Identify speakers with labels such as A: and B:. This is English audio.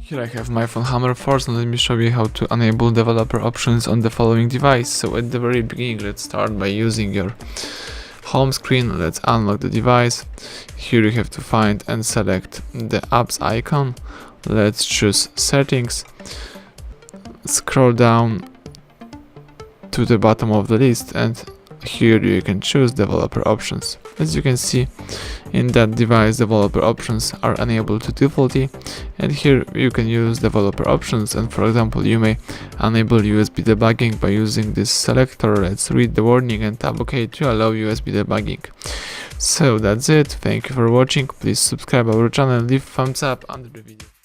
A: Here I have myPhone Hammer Force, and let me show you how to enable developer options on the following device. So at the very beginning, let's start by using your home screen. Let's unlock the device. Here you have to find and select the apps icon. Let's choose settings. Scroll down to the bottom of the list, and here you can choose developer options. As you can see, in that device, developer options are enabled to defaultly, and here you can use developer options, and for example you may enable USB debugging by using this selector. Let's read the warning and tap OK to allow USB debugging. So that's it. Thank you for watching. Please subscribe our channel and leave thumbs up under the video.